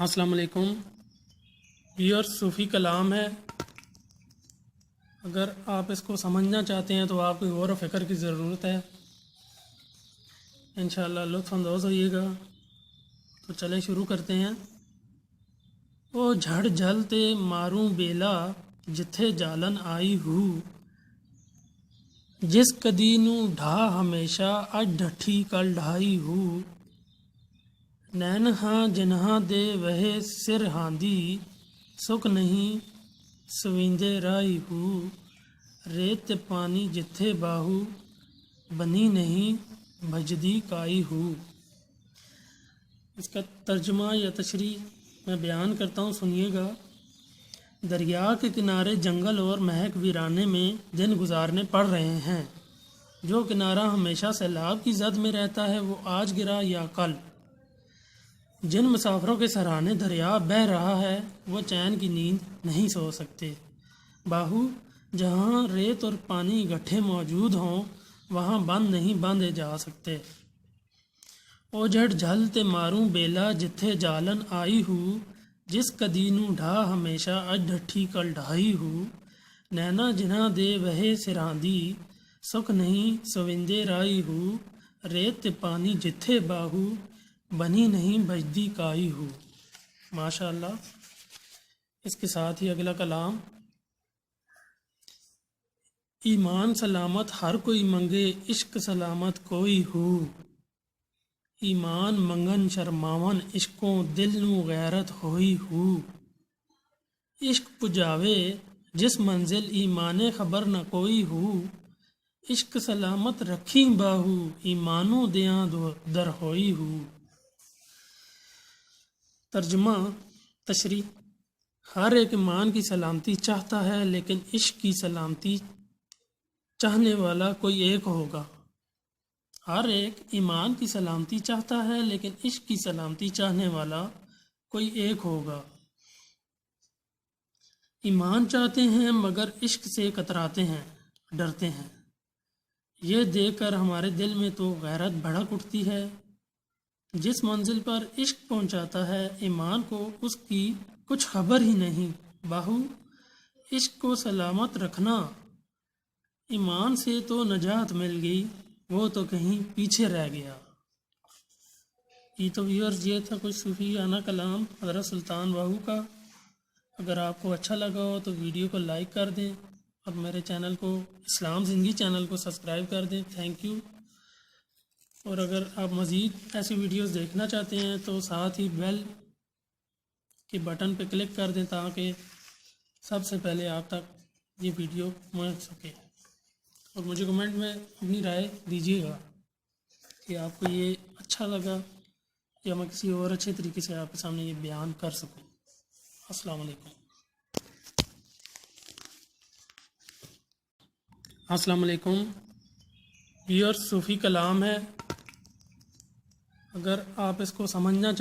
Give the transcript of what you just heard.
अस्सलाम वालेकुम। ये सूफ़ी कलाम है। अगर आप इसको समझना चाहते हैं तो आपको गौर व फ़िक्र की ज़रूरत है। इंशाअल्लाह लुत्फ़ अंदोज़ होइएगा। तो चले शुरू करते हैं। ओ झड़ झलते मारूं बेला जिथे जालन आई हूँ, जिस कदी नू ढा हमेशा अज ढठी कल ढाई हूँ। नैन हाँ जिन्हां दे वहे सिर हांदी, सुख नहीं सविंदे राई हूँ। रेत ते पानी जिथे बाहू, बनी नहीं भजदी काई हूँ। इसका तर्जुमा या तशरी मैं बयान करता हूँ, सुनिएगा। दरिया के किनारे जंगल और महक वीराने में दिन गुजारने पड़ रहे हैं। जो किनारा हमेशा सैलाब की जद में रहता है वो आज गिरा या कल। जिन मुसाफिरों के सराहने दरिया बह रहा है वो चैन की नींद नहीं सो सकते। बाहू जहाँ रेत और पानी इकट्ठे मौजूद हों वहाँ बंद नहीं बांधे जा सकते। ओ झड़ झलते मारूं बेला जिथे जालन आई हूँ, जिस कदी नू ढा हमेशा अज ढठी कल ढाई हूँ। नैना जिन्हां दे वहे सिरांदी, सुख नहीं सविंदे राई हूँ। रेत ते पानी जिथे बाहू, बनी नहीं बजदी काई हूँ। माशाअल्लाह। इसके साथ ही अगला कलाम। ईमान सलामत हर कोई मंगे, इश्क सलामत कोई हूँ। ईमान मंगन शर्मावन, इश्कों दिल नू गैरत होई हूँ। इश्क पुजावे जिस मंजिल, ईमाने खबर न कोई हूँ। इश्क सलामत रखी बाहू, ईमानो दियां दर होई हूँ। तर्जुमा तशरी। हर एक ईमान की सलामती चाहता है, लेकिन इश्क की सलामती चाहने वाला कोई एक होगा। हर एक ईमान की सलामती चाहता है, लेकिन इश्क की सलामती चाहने वाला कोई एक होगा। ईमान चाहते हैं मगर इश्क से कतराते हैं, डरते हैं। ये देखकर हमारे दिल में तो गैरत भड़क उठती है। जिस मंजिल पर इश्क पहुंचाता है, ईमान को उसकी कुछ खबर ही नहीं। बाहू इश्क को सलामत रखना, ईमान से तो नजात मिल गई, वो तो कहीं पीछे रह गया। ये तो व्यूअर्स, ये था कुछ सूफियाना कलाम हज़रत सुल्तान बाहू का। अगर आपको अच्छा लगा हो तो वीडियो को लाइक कर दें और मेरे चैनल को, इस्लाम ज़िंदगी चैनल को सब्सक्राइब कर दें। Thank you. और अगर आप मज़ीद ऐसी वीडियोस देखना चाहते हैं तो साथ ही बेल के बटन पर क्लिक कर दें ताकि सबसे पहले आप तक ये वीडियो पहुंच सके। और मुझे कमेंट में अपनी राय दीजिएगा कि आपको ये अच्छा लगा या मैं किसी और अच्छे तरीके से आपके सामने ये बयान कर सकूं। अस्सलाम वालेकुम। अस्सलाम वालेकुम। ये सूफ़ी कलाम है। अगर आप इसको समझना